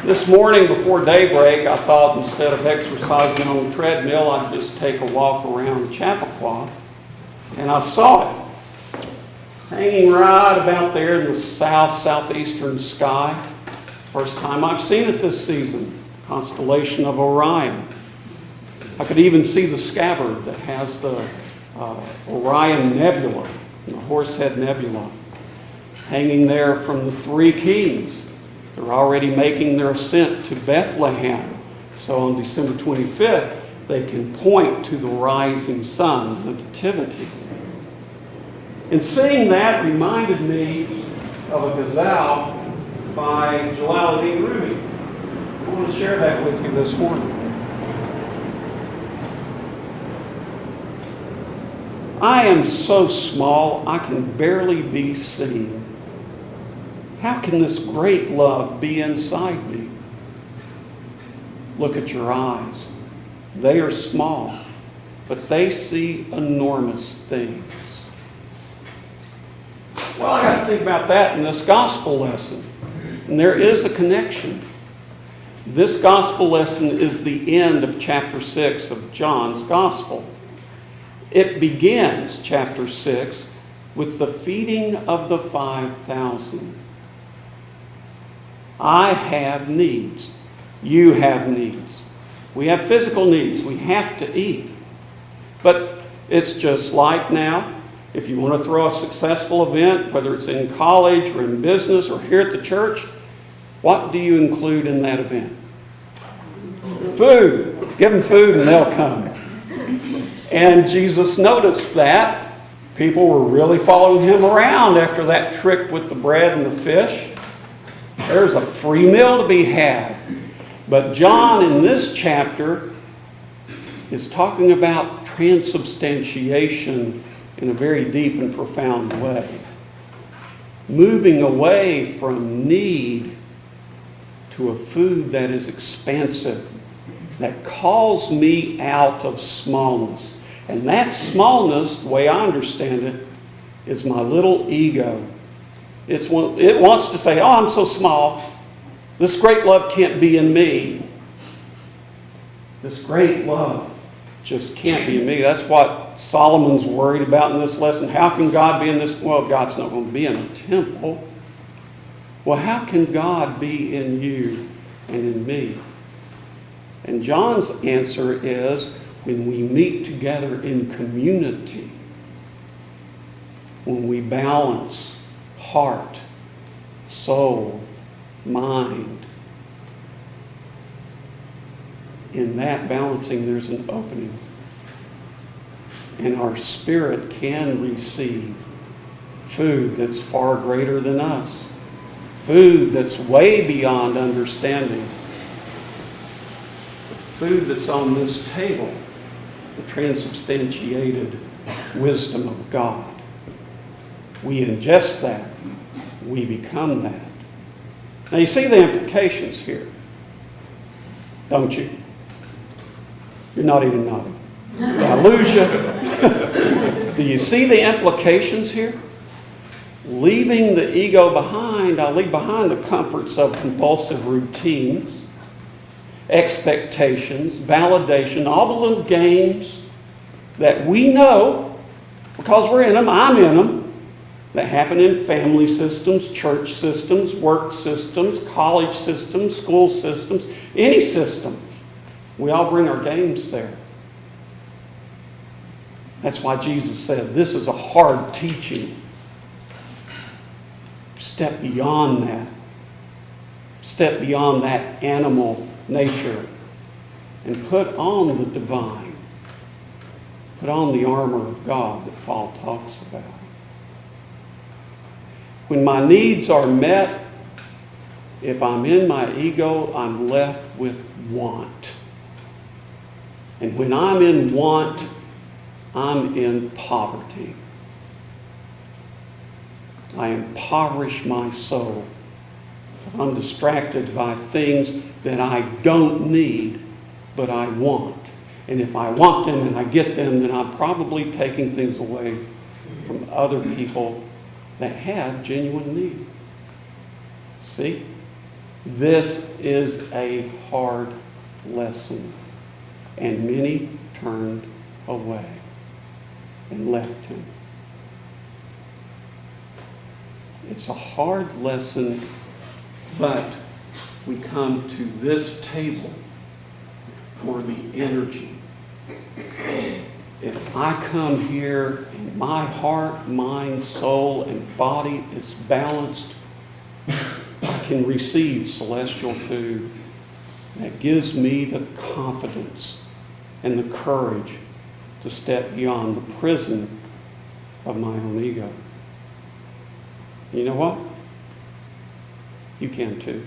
This morning before daybreak, I thought instead of exercising on the treadmill, I'd just take a walk around Chappaqua. And I saw it hanging right about there in the southeastern sky. First time I've seen it this season, constellation of Orion. I could even see the scabbard that has the Orion Nebula, the Horsehead Nebula, hanging there from the Three Kings. They're already making their ascent to Bethlehem. So on December 25th, they can point to the rising sun, the nativity. And seeing that reminded me of a gazelle by Jalaluddin Rumi. I want to share that with you this morning. I am so small, I can barely be seen. How can this great love be inside me? Look at your eyes. They are small, but they see enormous things. Well, I got to think about that in this gospel lesson. And there is a connection. This gospel lesson is the end of chapter 6 of John's gospel. It begins, chapter 6, with the feeding of the 5,000. I have needs. You have needs. We have physical needs. We have to eat. But it's just like now, if you want to throw a successful event, whether it's in college or in business or here at the church, what do you include in that event? Food. Give them food and they'll come. And Jesus noticed that. People were really following him around after that trick with the bread and the fish. There's a free meal to be had. But John in this chapter is talking about transubstantiation in a very deep and profound way. Moving away from need to a food that is expansive, that calls me out of smallness. And that smallness, the way I understand it, is my little ego. It wants to say, oh, I'm so small. This great love can't be in me. This great love just can't be in me. That's what Solomon's worried about in this lesson. How can God be in this? Well, God's not going to be in a temple. Well, how can God be in you and in me? And John's answer is when we meet together in community, when we balance heart, soul, mind. In that balancing, there's an opening. And our spirit can receive food that's far greater than us. Food that's way beyond understanding. The food that's on this table, the transubstantiated wisdom of God. We ingest that. We become that. Now you see the implications here, don't you? You're not even nodding. Did I lose you? Do you see the implications here? Leaving the ego behind, I leave behind the comforts of compulsive routines, expectations, validation, all the little games that we know because we're in them, I'm in them, that happen in family systems, church systems, work systems, college systems, school systems, any system. We all bring our games there. That's why Jesus said, this is a hard teaching. Step beyond that. Step beyond that animal nature and put on the divine. Put on the armor of God that Paul talks about. When my needs are met, if I'm in my ego, I'm left with want. And when I'm in want, I'm in poverty. I impoverish my soul because I'm distracted by things that I don't need, but I want. And if I want them and I get them, then I'm probably taking things away from other people that have genuine need. See? This is a hard lesson. And many turned away and left him. It's a hard lesson, but we come to this table for the energy. If I come here and my heart, mind, soul, and body is balanced, I can receive celestial food that gives me the confidence and the courage to step beyond the prison of my own ego. You know what? You can too.